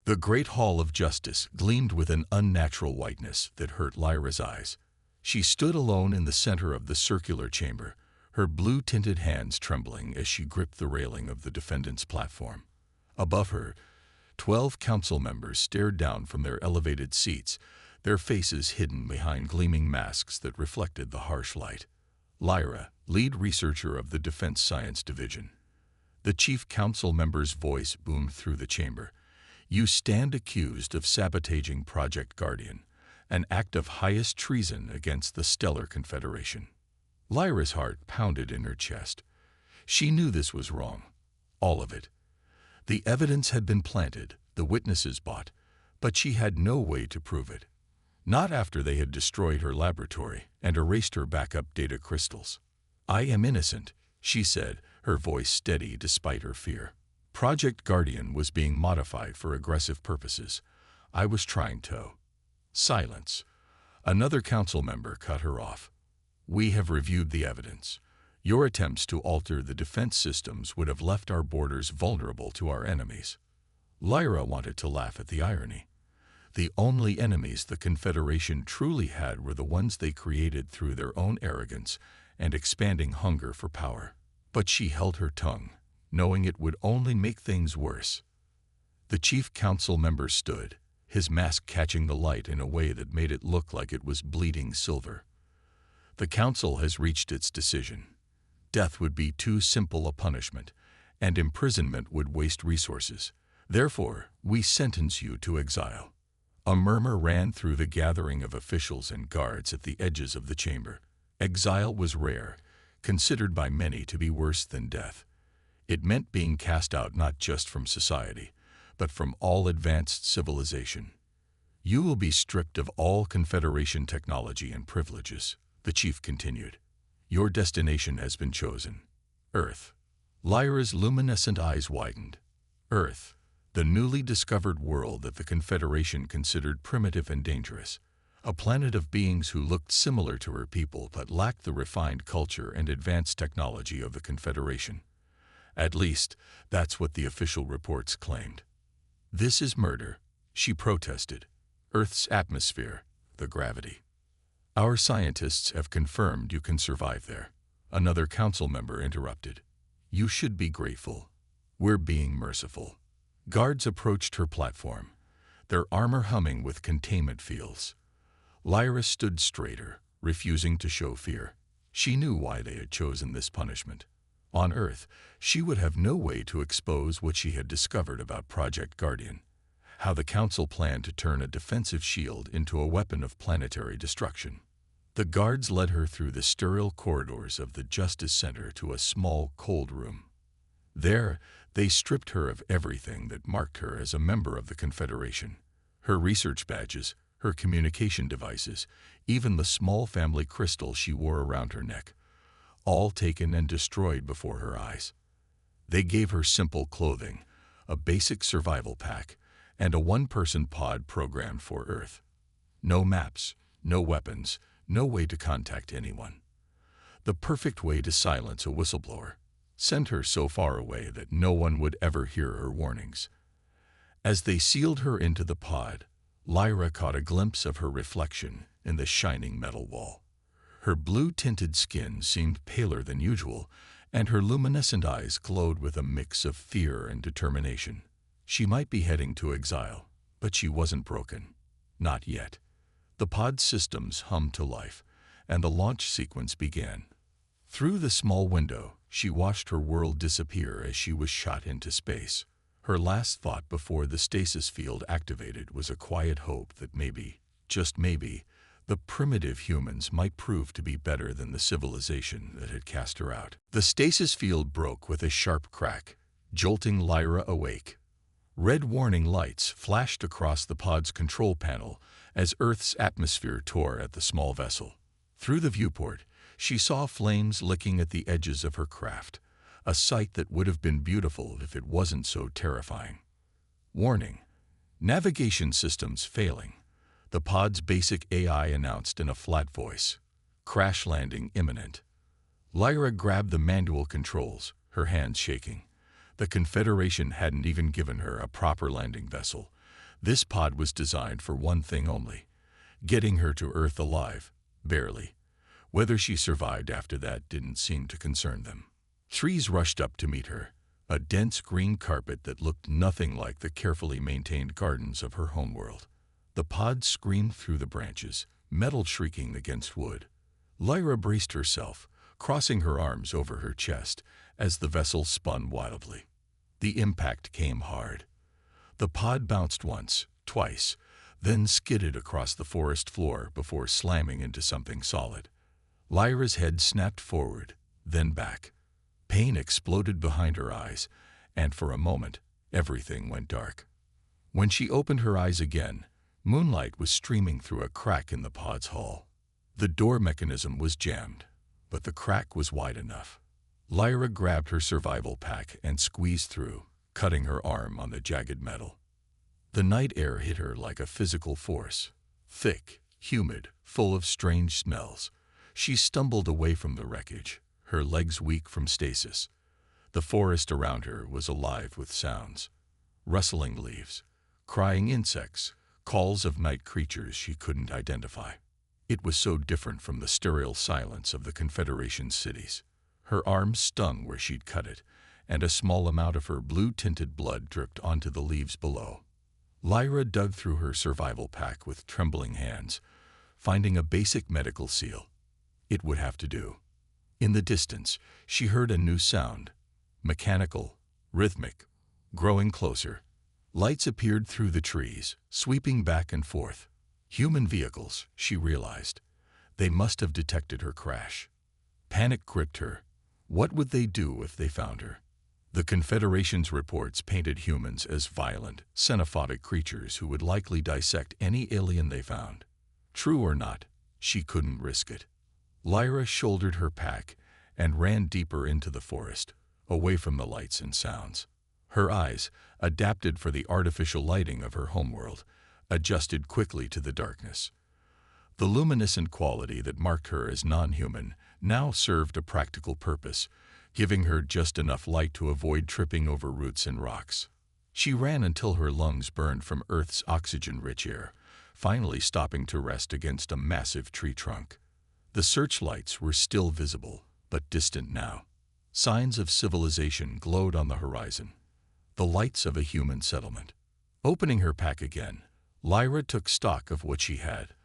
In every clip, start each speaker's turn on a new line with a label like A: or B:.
A: The Great Hall of Justice gleamed with an unnatural whiteness that hurt Lyra's eyes. She stood alone in the center of the circular chamber, her blue-tinted hands trembling as she gripped the railing of the defendant's platform. Above her, 12 council members stared down from their elevated seats, their faces hidden behind gleaming masks that reflected the harsh light. Lyra, lead researcher of the Defense Science Division. The chief council member's voice boomed through the chamber. You stand accused of sabotaging Project Guardian, an act of highest treason against the Stellar Confederation. Lyra's heart pounded in her chest. She knew this was wrong. All of it. The evidence had been planted, the witnesses bought, but she had no way to prove it. Not after they had destroyed her laboratory and erased her backup data crystals. I am innocent, she said, her voice steady despite her fear. Project Guardian was being modified for aggressive purposes. I was trying to. Silence. Another council member cut her off. We have reviewed the evidence. Your attempts to alter the defense systems would have left our borders vulnerable to our enemies. Lyra wanted to laugh at the irony. The only enemies the Confederation truly had were the ones they created through their own arrogance and expanding hunger for power. But she held her tongue, knowing it would only make things worse. The chief council member stood, his mask catching the light in a way that made it look like it was bleeding silver. The council has reached its decision. Death would be too simple a punishment, and imprisonment would waste resources. Therefore, we sentence you to exile. A murmur ran through the gathering of officials and guards at the edges of the chamber. Exile was rare, considered by many to be worse than death. It meant being cast out not just from society, but from all advanced civilization. You will be stripped of all Confederation technology and privileges, the chief continued. Your destination has been chosen. Earth. Lyra's luminescent eyes widened. Earth, the newly discovered world that the Confederation considered primitive and dangerous. A planet of beings who looked similar to her people but lacked the refined culture and advanced technology of the Confederation. At least, that's what the official reports claimed. This is murder, she protested. Earth's atmosphere, the gravity. Our scientists have confirmed you can survive there. Another council member interrupted. You should be grateful. We're being merciful. Guards approached her platform, their armor humming with containment fields. Lyra stood straighter, refusing to show fear. She knew why they had chosen this punishment. On Earth, she would have no way to expose what she had discovered about Project Guardian, how the Council planned to turn a defensive shield into a weapon of planetary destruction. The guards led her through the sterile corridors of the Justice Center to a small, cold room. There, they stripped her of everything that marked her as a member of the Confederation. Her research badges, her communication devices, even the small family crystal she wore around her neck, all taken and destroyed before her eyes. They gave her simple clothing, a basic survival pack, and a one-person pod programmed for Earth. No maps, no weapons, no way to contact anyone. The perfect way to silence a whistleblower, sent her so far away that no one would ever hear her warnings. As they sealed her into the pod, Lyra caught a glimpse of her reflection in the shining metal wall. Her blue-tinted skin seemed paler than usual, and her luminescent eyes glowed with a mix of fear and determination. She might be heading to exile, but she wasn't broken. Not yet. The pod systems hummed to life, and the launch sequence began. Through the small window, she watched her world disappear as she was shot into space. Her last thought before the stasis field activated was a quiet hope that maybe, just maybe, the primitive humans might prove to be better than the civilization that had cast her out. The stasis field broke with a sharp crack, jolting Lyra awake. Red warning lights flashed across the pod's control panel as Earth's atmosphere tore at the small vessel. Through the viewport, she saw flames licking at the edges of her craft, a sight that would have been beautiful if it wasn't so terrifying. Warning: navigation systems failing. The pod's basic AI announced in a flat voice. Crash landing imminent. Lyra grabbed the manual controls, her hands shaking. The Confederation hadn't even given her a proper landing vessel. This pod was designed for one thing only: getting her to Earth alive, barely. Whether she survived after that didn't seem to concern them. Trees rushed up to meet her, a dense green carpet that looked nothing like the carefully maintained gardens of her homeworld. The pod screamed through the branches, metal shrieking against wood. Lyra braced herself, crossing her arms over her chest as the vessel spun wildly. The impact came hard. The pod bounced once, twice, then skidded across the forest floor before slamming into something solid. Lyra's head snapped forward, then back. Pain exploded behind her eyes, and for a moment, everything went dark. When she opened her eyes again, moonlight was streaming through a crack in the pod's hull. The door mechanism was jammed, but the crack was wide enough. Lyra grabbed her survival pack and squeezed through, cutting her arm on the jagged metal. The night air hit her like a physical force, thick, humid, full of strange smells. She stumbled away from the wreckage, her legs weak from stasis. The forest around her was alive with sounds: rustling leaves, crying insects, calls of night creatures she couldn't identify. It was so different from the sterile silence of the Confederation's cities. Her arm stung where she'd cut it, and a small amount of her blue-tinted blood dripped onto the leaves below. Lyra dug through her survival pack with trembling hands, finding a basic medical seal. It would have to do. In the distance, she heard a new sound: mechanical, rhythmic, growing closer. Lights appeared through the trees, sweeping back and forth. Human vehicles, she realized. They must have detected her crash. Panic gripped her. What would they do if they found her? The Confederation's reports painted humans as violent, xenophobic creatures who would likely dissect any alien they found. True or not, she couldn't risk it. Lyra shouldered her pack and ran deeper into the forest, away from the lights and sounds. Her eyes, adapted for the artificial lighting of her homeworld, adjusted quickly to the darkness. The luminescent quality that marked her as non-human now served a practical purpose, giving her just enough light to avoid tripping over roots and rocks. She ran until her lungs burned from Earth's oxygen-rich air, finally stopping to rest against a massive tree trunk. The searchlights were still visible, but distant now. Signs of civilization glowed on the horizon, the lights of a human settlement. Opening her pack again, Lyra took stock of what she had: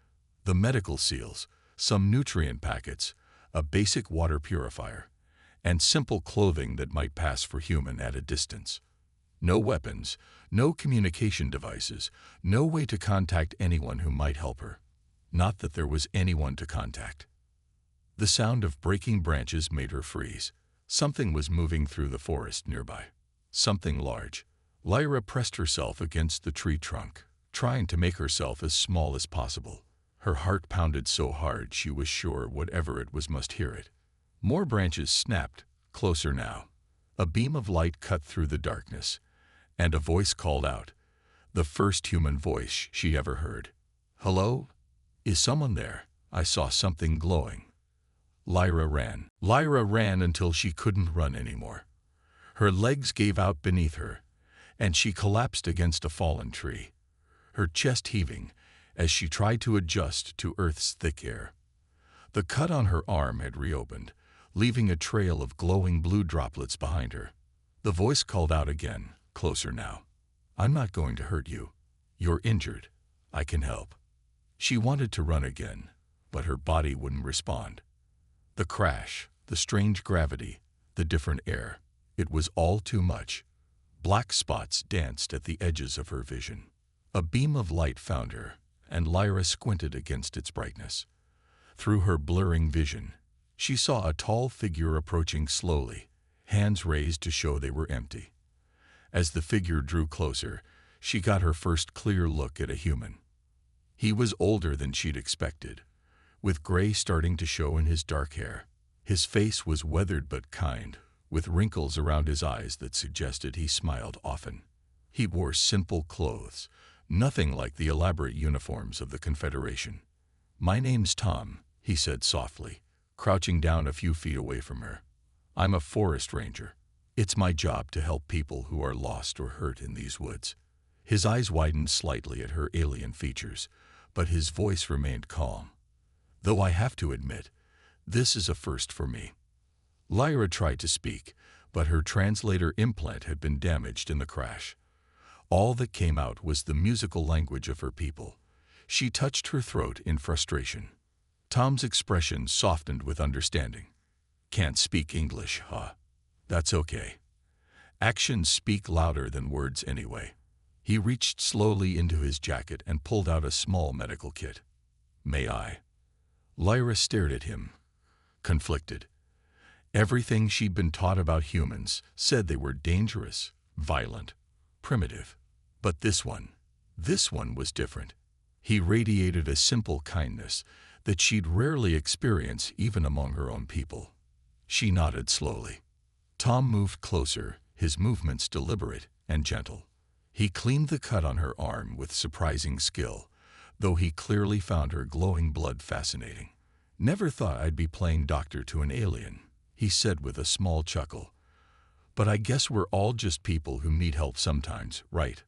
A: the medical seals, some nutrient packets, a basic water purifier, and simple clothing that might pass for human at a distance. No weapons, no communication devices, no way to contact anyone who might help her. Not that there was anyone to contact. The sound of breaking branches made her freeze. Something was moving through the forest nearby. Something large. Lyra pressed herself against the tree trunk, trying to make herself as small as possible. Her heart pounded so hard she was sure whatever it was must hear it. More branches snapped, closer now. A beam of light cut through the darkness, and a voice called out, the first human voice she ever heard. "Hello? Is someone there? I saw something glowing." Lyra ran. Lyra ran until she couldn't run anymore. Her legs gave out beneath her, and she collapsed against a fallen tree, her chest heaving as she tried to adjust to Earth's thick air. The cut on her arm had reopened, leaving a trail of glowing blue droplets behind her. The voice called out again, closer now. "I'm not going to hurt you. You're injured. I can help." She wanted to run again, but her body wouldn't respond. The crash, the strange gravity, the different air, it was all too much. Black spots danced at the edges of her vision. A beam of light found her, and Lyra squinted against its brightness. Through her blurring vision, she saw a tall figure approaching slowly, hands raised to show they were empty. As the figure drew closer, she got her first clear look at a human. He was older than she'd expected, with gray starting to show in his dark hair. His face was weathered but kind, with wrinkles around his eyes that suggested he smiled often. He wore simple clothes, nothing like the elaborate uniforms of the Confederation. "My name's Tom," he said softly, crouching down a few feet away from her. "I'm a forest ranger. It's my job to help people who are lost or hurt in these woods." His eyes widened slightly at her alien features, but his voice remained calm. Though I have to admit, this is a first for me. Lyra tried to speak, but her translator implant had been damaged in the crash. All that came out was the musical language of her people. She touched her throat in frustration. Tom's expression softened with understanding. Can't speak English, huh? That's okay. Actions speak louder than words anyway. He reached slowly into his jacket and pulled out a small medical kit. May I? Lyra stared at him, conflicted. Everything she'd been taught about humans said they were dangerous, violent, primitive. But this one was different. He radiated a simple kindness that she'd rarely experience even among her own people. She nodded slowly. Tom moved closer, his movements deliberate and gentle. He cleaned the cut on her arm with surprising skill, though he clearly found her glowing blood fascinating. Never thought I'd be playing doctor to an alien, he said with a small chuckle. But I guess we're all just people who need help sometimes, right?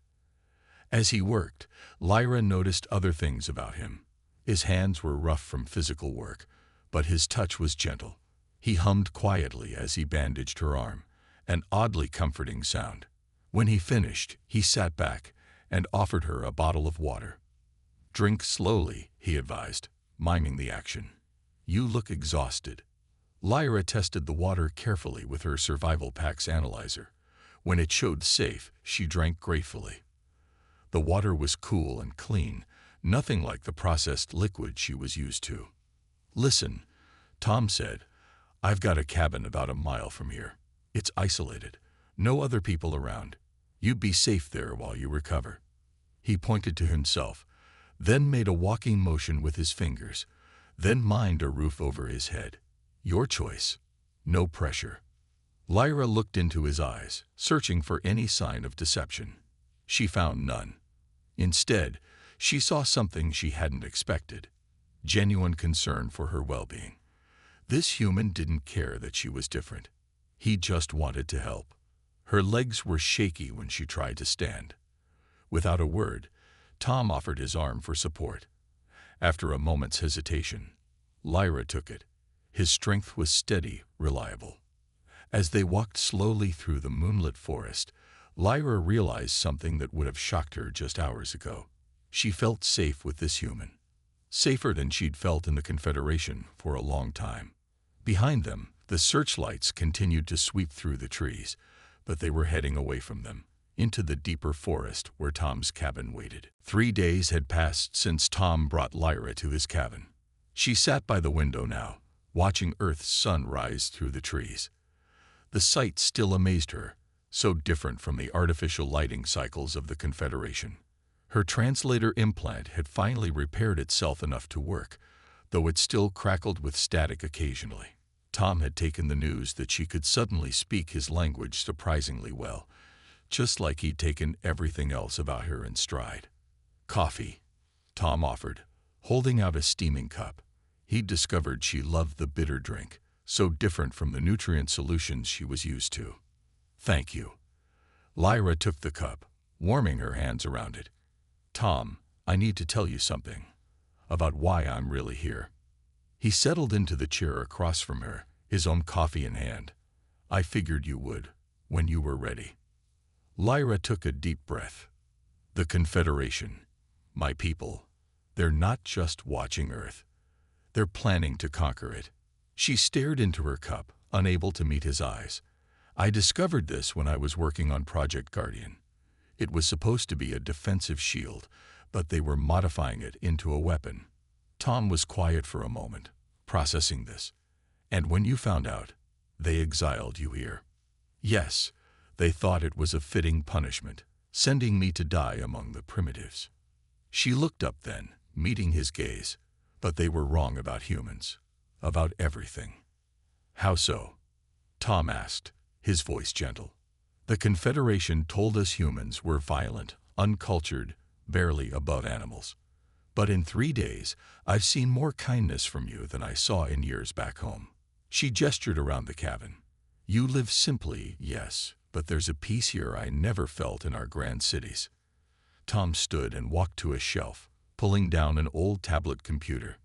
A: As he worked, Lyra noticed other things about him. His hands were rough from physical work, but his touch was gentle. He hummed quietly as he bandaged her arm, an oddly comforting sound. When he finished, he sat back and offered her a bottle of water. Drink slowly, he advised, miming the action. You look exhausted. Lyra tested the water carefully with her survival pack's analyzer. When it showed safe, she drank gratefully. The water was cool and clean, nothing like the processed liquid she was used to. Listen, Tom said, I've got a cabin about a mile from here. It's isolated, no other people around. You'd be safe there while you recover. He pointed to himself, then made a walking motion with his fingers, then mined a roof over his head. Your choice. No pressure. Lyra looked into his eyes, searching for any sign of deception. She found none. Instead, she saw something she hadn't expected. Genuine concern for her well-being. This human didn't care that she was different. He just wanted to help. Her legs were shaky when she tried to stand. Without a word, Tom offered his arm for support. After a moment's hesitation, Lyra took it. His strength was steady, reliable. As they walked slowly through the moonlit forest, Lyra realized something that would have shocked her just hours ago. She felt safe with this human. Safer than she'd felt in the Confederation for a long time. Behind them, the searchlights continued to sweep through the trees, but they were heading away from them, into the deeper forest where Tom's cabin waited. 3 days had passed since Tom brought Lyra to his cabin. She sat by the window now, watching Earth's sun rise through the trees. The sight still amazed her, so different from the artificial lighting cycles of the Confederation. Her translator implant had finally repaired itself enough to work, though it still crackled with static occasionally. Tom had taken the news that she could suddenly speak his language surprisingly well, just like he'd taken everything else about her in stride. Coffee, Tom offered, holding out a steaming cup. He'd discovered she loved the bitter drink, so different from the nutrient solutions she was used to. Thank you. Lyra took the cup, warming her hands around it. Tom, I need to tell you something about why I'm really here. He settled into the chair across from her, his own coffee in hand. I figured you would, when you were ready. Lyra took a deep breath. The Confederation, my people, they're not just watching Earth. They're planning to conquer it. She stared into her cup, unable to meet his eyes. I discovered this when I was working on Project Guardian. It was supposed to be a defensive shield, but they were modifying it into a weapon. Tom was quiet for a moment, processing this. And when you found out, they exiled you here. Yes, they thought it was a fitting punishment, sending me to die among the primitives. She looked up then, meeting his gaze. But they were wrong about humans, about everything. How so? Tom asked, his voice gentle. The Confederation told us humans were violent, uncultured, barely above animals. But in 3 days, I've seen more kindness from you than I saw in years back home. She gestured around the cabin. You live simply, yes, but there's a peace here I never felt in our grand cities. Tom stood and walked to a shelf, pulling down an old tablet computer.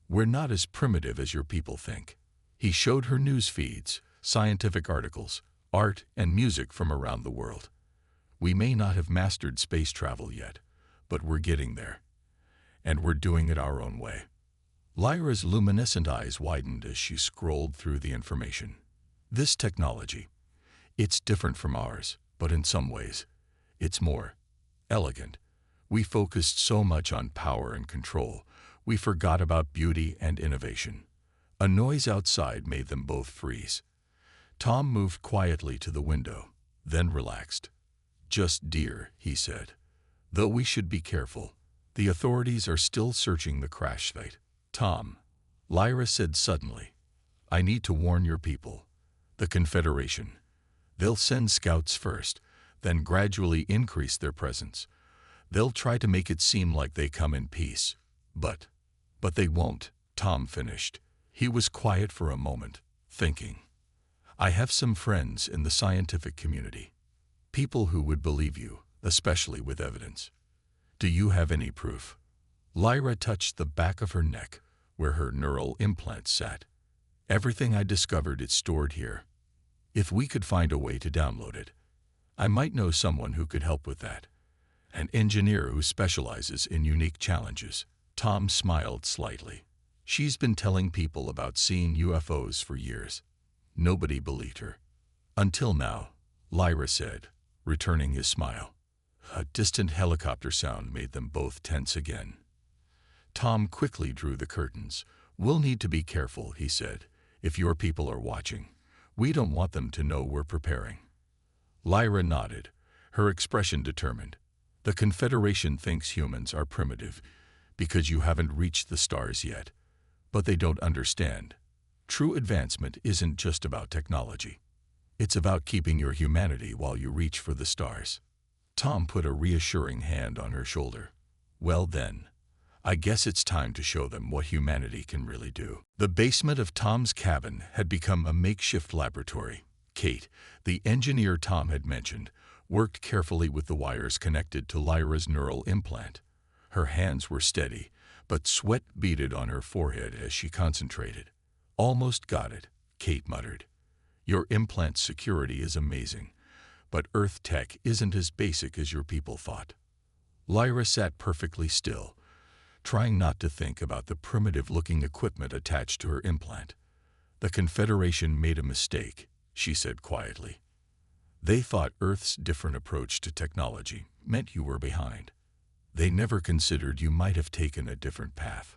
A: "We're not as primitive as your people think." He showed her news feeds, scientific articles, art, and music from around the world. "We may not have mastered space travel yet, but we're getting there. And we're doing it our own way." Lyra's luminescent eyes widened as she scrolled through the information. "This technology, it's different from ours, but in some ways, it's more elegant. We focused so much on power and control, we forgot about beauty and innovation." A noise outside made them both freeze. Tom moved quietly to the window, then relaxed. "Just deer," he said. "Though we should be careful. The authorities are still searching the crash site." "Tom," Lyra said suddenly, "I need to warn your people. The Confederation. They'll send scouts first, then gradually increase their presence. They'll try to make it seem like they come in peace. But they won't," Tom finished. He was quiet for a moment, thinking. "I have some friends in the scientific community. People who would believe you, especially with evidence. Do you have any proof?" Lyra touched the back of her neck, where her neural implants sat. "Everything I discovered is stored here. If we could find a way to download it, I might know someone who could help with that. An engineer who specializes in unique challenges." Tom smiled slightly. "She's been telling people about seeing UFOs for years. Nobody believed her. Until now," Lyra said, returning his smile. A distant helicopter sound made them both tense again. Tom quickly drew the curtains. "We'll need to be careful," he said. "If your people are watching, we don't want them to know we're preparing." Lyra nodded, her expression determined. "The Confederation thinks humans are primitive because you haven't reached the stars yet. But they don't understand. True advancement isn't just about technology. It's about keeping your humanity while you reach for the stars." Tom put a reassuring hand on her shoulder. "Well then, I guess it's time to show them what humanity can really do." The basement of Tom's cabin had become a makeshift laboratory. Kate, the engineer Tom had mentioned, worked carefully with the wires connected to Lyra's neural implant. Her hands were steady, but sweat beaded on her forehead as she concentrated. "Almost got it," Kate muttered. "Your implant's security is amazing, but Earth tech isn't as basic as your people thought." Lyra sat perfectly still, trying not to think about the primitive-looking equipment attached to her implant. "The Confederation made a mistake," she said quietly. "They thought Earth's different approach to technology meant you were behind. They never considered you might have taken a different path."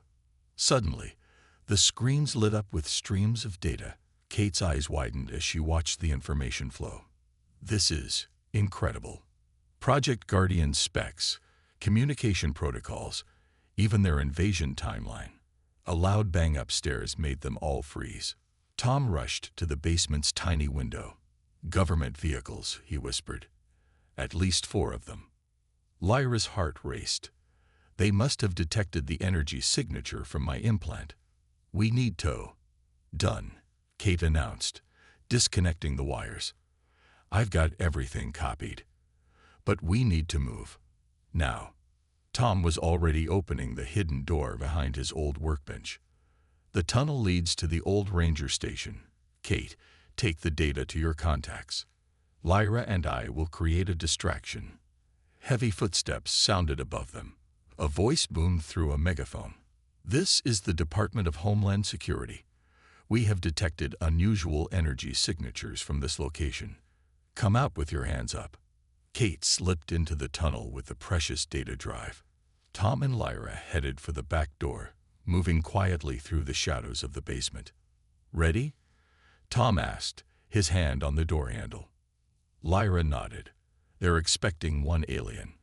A: Suddenly, the screens lit up with streams of data. Kate's eyes widened as she watched the information flow. "This is incredible. Project Guardian specs, communication protocols, even their invasion timeline." A loud bang upstairs made them all freeze. Tom rushed to the basement's tiny window. "Government vehicles," he whispered. "At least 4 of them." Lyra's heart raced. "They must have detected the energy signature from my implant. We need tow." "Done," Kate announced, disconnecting the wires. "I've got everything copied. But we need to move. Now." Tom was already opening the hidden door behind his old workbench. "The tunnel leads to the old ranger station. Kate, take the data to your contacts. Lyra and I will create a distraction." Heavy footsteps sounded above them. A voice boomed through a megaphone. "This is the Department of Homeland Security. We have detected unusual energy signatures from this location. Come out with your hands up." Kate slipped into the tunnel with the precious data drive. Tom and Lyra headed for the back door, moving quietly through the shadows of the basement. "Ready?" Tom asked, his hand on the door handle. Lyra nodded. "They're expecting one alien.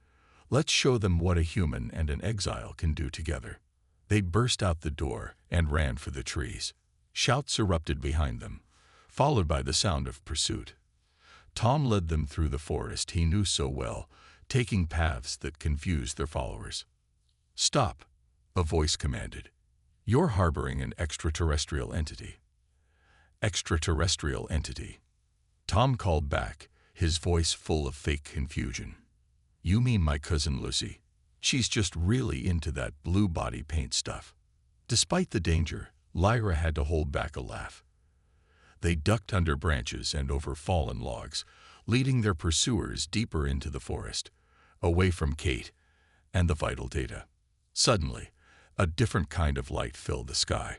A: Let's show them what a human and an exile can do together." They burst out the door and ran for the trees. Shouts erupted behind them, followed by the sound of pursuit. Tom led them through the forest he knew so well, taking paths that confused their followers. "Stop," a voice commanded. "You're harboring an extraterrestrial entity." "Extraterrestrial entity," Tom called back, his voice full of fake confusion. You mean my cousin Lucy? She's just really into that blue body paint stuff. Despite the danger, Lyra had to hold back a laugh. They ducked under branches and over fallen logs, leading their pursuers deeper into the forest, away from Kate and the vital data. Suddenly, a different kind of light filled the sky.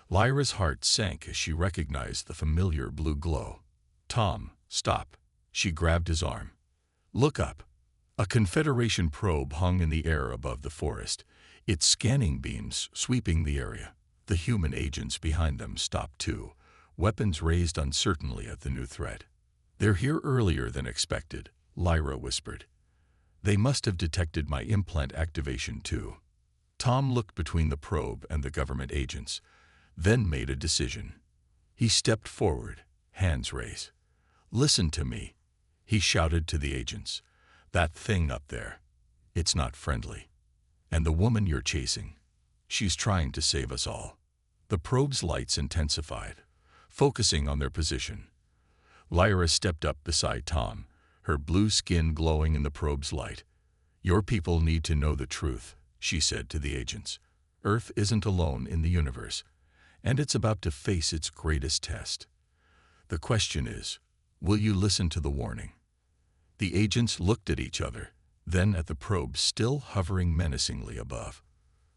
A: Lyra's heart sank as she recognized the familiar blue glow. "Tom, stop." She grabbed his arm. "Look up." A Confederation probe hung in the air above the forest, its scanning beams sweeping the area. The human agents behind them stopped too, weapons raised uncertainly at the new threat. "They're here earlier than expected," Lyra whispered. "They must have detected my implant activation too." Tom looked between the probe and the government agents, then made a decision. He stepped forward, hands raised. "Listen to me," he shouted to the agents. "That thing up there, it's not friendly. And the woman you're chasing, she's trying to save us all." The probe's lights intensified, focusing on their position. Lyra stepped up beside Tom, her blue skin glowing in the probe's light. "Your people need to know the truth," she said to the agents. "Earth isn't alone in the universe, and it's about to face its greatest test. The question is, will you listen to the warning?" The agents looked at each other, then at the probe still hovering menacingly above.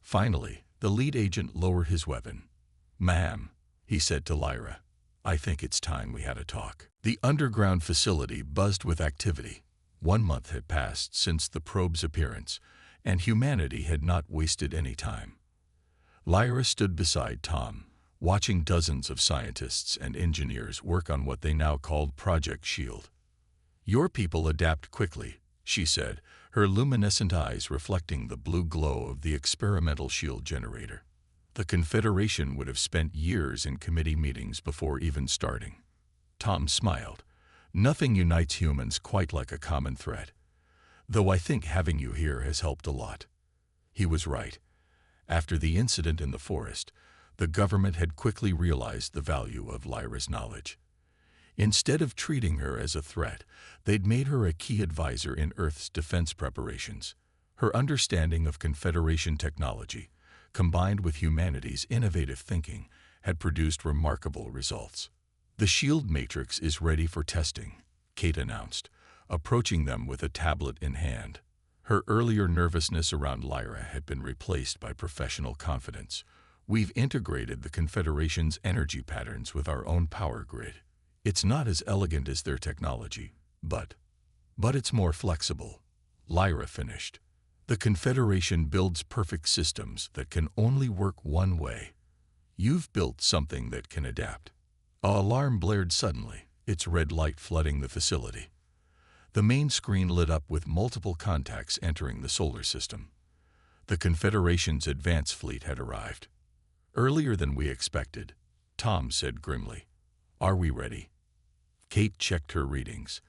A: Finally, the lead agent lowered his weapon. "Ma'am," he said to Lyra, "I think it's time we had a talk." The underground facility buzzed with activity. 1 month had passed since the probe's appearance, and humanity had not wasted any time. Lyra stood beside Tom, watching dozens of scientists and engineers work on what they now called Project Shield. "Your people adapt quickly," she said, her luminescent eyes reflecting the blue glow of the experimental shield generator. "The Confederation would have spent years in committee meetings before even starting." Tom smiled. "Nothing unites humans quite like a common threat. Though I think having you here has helped a lot." He was right. After the incident in the forest, the government had quickly realized the value of Lyra's knowledge. Instead of treating her as a threat, they'd made her a key advisor in Earth's defense preparations. Her understanding of Confederation technology, combined with humanity's innovative thinking, had produced remarkable results. "The shield matrix is ready for testing," Kate announced, approaching them with a tablet in hand. Her earlier nervousness around Lyra had been replaced by professional confidence. "We've integrated the Confederation's energy patterns with our own power grid. It's not as elegant as their technology, but it's more flexible," Lyra finished. "The Confederation builds perfect systems that can only work one way. You've built something that can adapt." An alarm blared suddenly, its red light flooding the facility. The main screen lit up with multiple contacts entering the solar system. The Confederation's advance fleet had arrived. "Earlier than we expected," Tom said grimly. "Are we ready?" Kate checked her readings.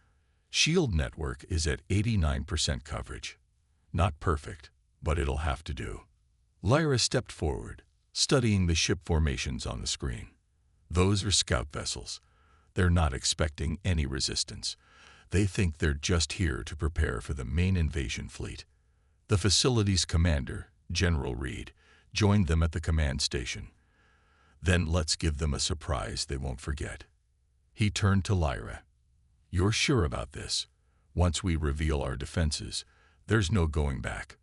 A: "Shield network is at 89% coverage. Not perfect, but it'll have to do." Lyra stepped forward, studying the ship formations on the screen. "Those are scout vessels. They're not expecting any resistance. They think they're just here to prepare for the main invasion fleet." The facility's commander, General Reed, joined them at the command station. "Then let's give them a surprise they won't forget." He turned to Lyra. "You're sure about this? Once we reveal our defenses, there's no going back."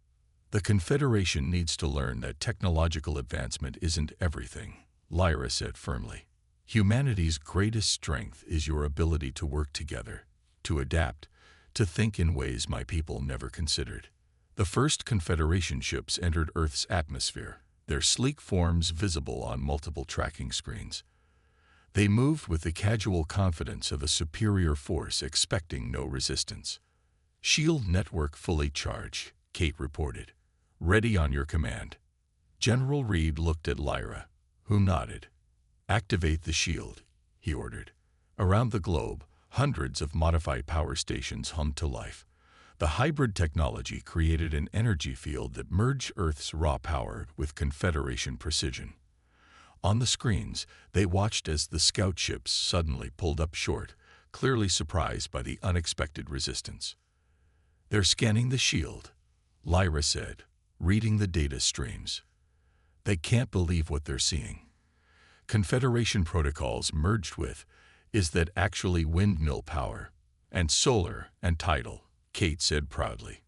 A: "The Confederation needs to learn that technological advancement isn't everything," Lyra said firmly. "Humanity's greatest strength is your ability to work together, to adapt, to think in ways my people never considered." The first Confederation ships entered Earth's atmosphere, their sleek forms visible on multiple tracking screens. They moved with the casual confidence of a superior force expecting no resistance. "Shield network fully charged," Kate reported. "Ready on your command." General Reed looked at Lyra, who nodded. "Activate the shield," he ordered. Around the globe, hundreds of modified power stations hummed to life. The hybrid technology created an energy field that merged Earth's raw power with Confederation precision. On the screens, they watched as the scout ships suddenly pulled up short, clearly surprised by the unexpected resistance. They're scanning the shield, Lyra said, reading the data streams. They can't believe what they're seeing. Confederation protocols merged with, is that actually windmill power? And solar and tidal, Kate said proudly.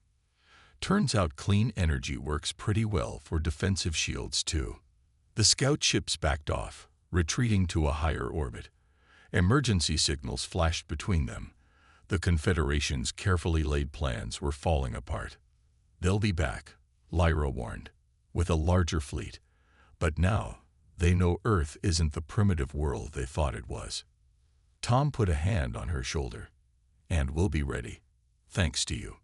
A: Turns out clean energy works pretty well for defensive shields too. The scout ships backed off, retreating to a higher orbit. Emergency signals flashed between them. The Confederation's carefully laid plans were falling apart. They'll be back, Lyra warned, with a larger fleet. But now, they know Earth isn't the primitive world they thought it was. Tom put a hand on her shoulder. And we'll be ready, thanks to you.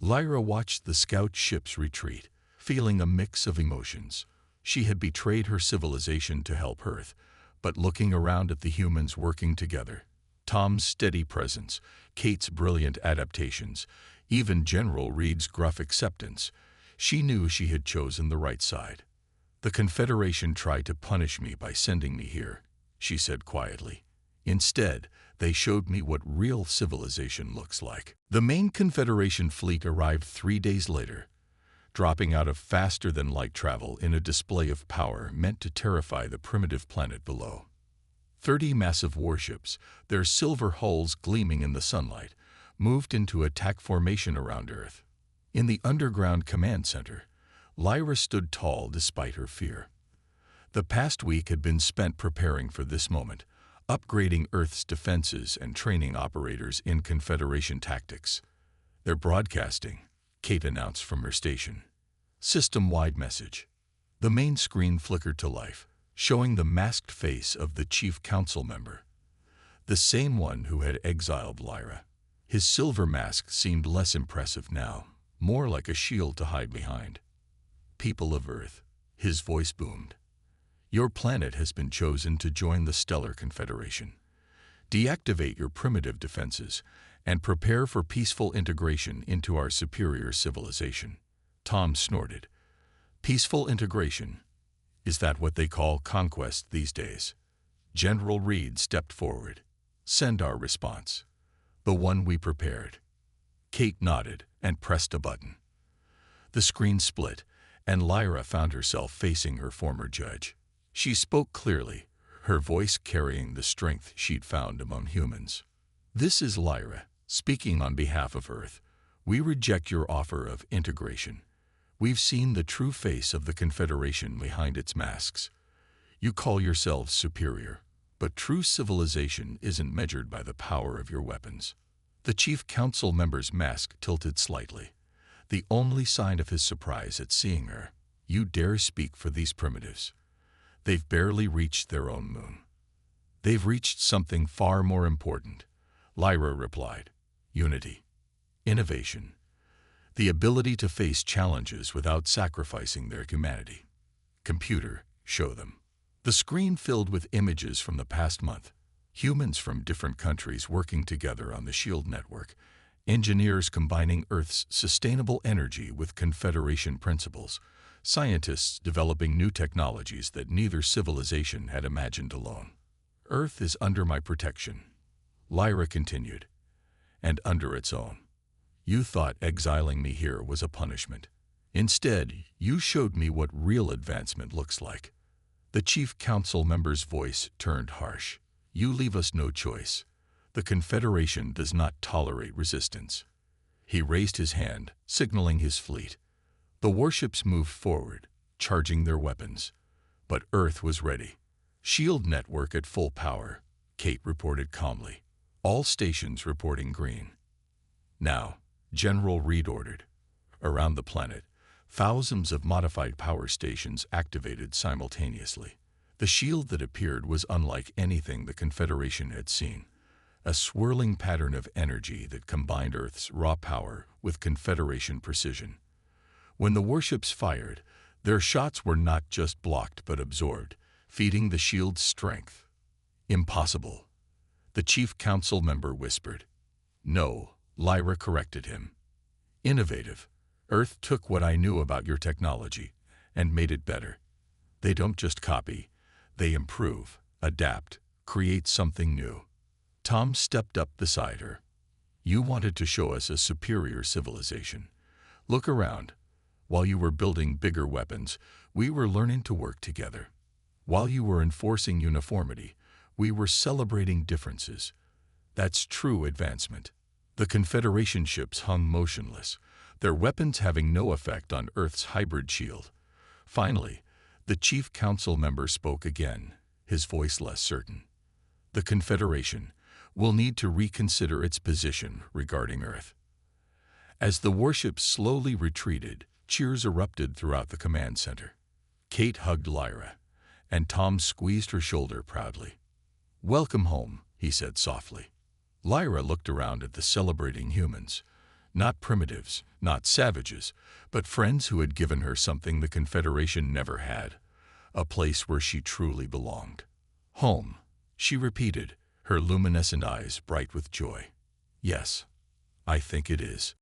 A: Lyra watched the scout ships retreat, feeling a mix of emotions. She had betrayed her civilization to help Earth, but looking around at the humans working together, Tom's steady presence, Kate's brilliant adaptations, even General Reed's gruff acceptance, she knew she had chosen the right side. The Confederation tried to punish me by sending me here, she said quietly. Instead, they showed me what real civilization looks like. The main Confederation fleet arrived 3 days later, dropping out of faster-than-light travel in a display of power meant to terrify the primitive planet below. 30 massive warships, their silver hulls gleaming in the sunlight, moved into attack formation around Earth. In the underground command center, Lyra stood tall despite her fear. The past week had been spent preparing for this moment, upgrading Earth's defenses and training operators in Confederation tactics. They're broadcasting, Kate announced from her station. System-wide message. The main screen flickered to life, showing the masked face of the chief council member. The same one who had exiled Lyra. His silver mask seemed less impressive now, more like a shield to hide behind. People of Earth, his voice boomed. Your planet has been chosen to join the Stellar Confederation. Deactivate your primitive defenses and prepare for peaceful integration into our superior civilization. Tom snorted. Peaceful integration? Is that what they call conquest these days? General Reed stepped forward. Send our response. The one we prepared. Kate nodded and pressed a button. The screen split, and Lyra found herself facing her former judge. She spoke clearly, her voice carrying the strength she'd found among humans. This is Lyra, speaking on behalf of Earth. We reject your offer of integration. We've seen the true face of the Confederation behind its masks. You call yourselves superior, but true civilization isn't measured by the power of your weapons. The chief council member's mask tilted slightly, the only sign of his surprise at seeing her. You dare speak for these primitives? They've barely reached their own moon. They've reached something far more important, Lyra replied. Unity. Innovation. The ability to face challenges without sacrificing their humanity. Computer, show them. The screen filled with images from the past month. Humans from different countries working together on the SHIELD network. Engineers combining Earth's sustainable energy with Confederation principles. Scientists developing new technologies that neither civilization had imagined alone. Earth is under my protection, Lyra continued, and under its own. You thought exiling me here was a punishment. Instead, you showed me what real advancement looks like. The chief council member's voice turned harsh. You leave us no choice. The Confederation does not tolerate resistance. He raised his hand, signaling his fleet. The warships moved forward, charging their weapons. But Earth was ready. SHIELD network at full power, Kate reported calmly. All stations reporting green. Now, General Reed ordered. Around the planet, thousands of modified power stations activated simultaneously. The shield that appeared was unlike anything the Confederation had seen. A swirling pattern of energy that combined Earth's raw power with Confederation precision. When the warships fired, their shots were not just blocked but absorbed, feeding the shield's strength. Impossible, the chief council member whispered. No, Lyra corrected him. Innovative. Earth took what I knew about your technology and made it better. They don't just copy, they improve, adapt, create something new. Tom stepped up beside her. You wanted to show us a superior civilization. Look around. While you were building bigger weapons, we were learning to work together. While you were enforcing uniformity, we were celebrating differences. That's true advancement. The Confederation ships hung motionless, their weapons having no effect on Earth's hybrid shield. Finally, the Chief Council member spoke again, his voice less certain. The Confederation will need to reconsider its position regarding Earth. As the warships slowly retreated, cheers erupted throughout the command center. Kate hugged Lyra, and Tom squeezed her shoulder proudly. "Welcome home," he said softly. Lyra looked around at the celebrating humans. Not primitives, not savages, but friends who had given her something the Confederation never had. A place where she truly belonged. "Home," she repeated, her luminescent eyes bright with joy. "Yes, I think it is."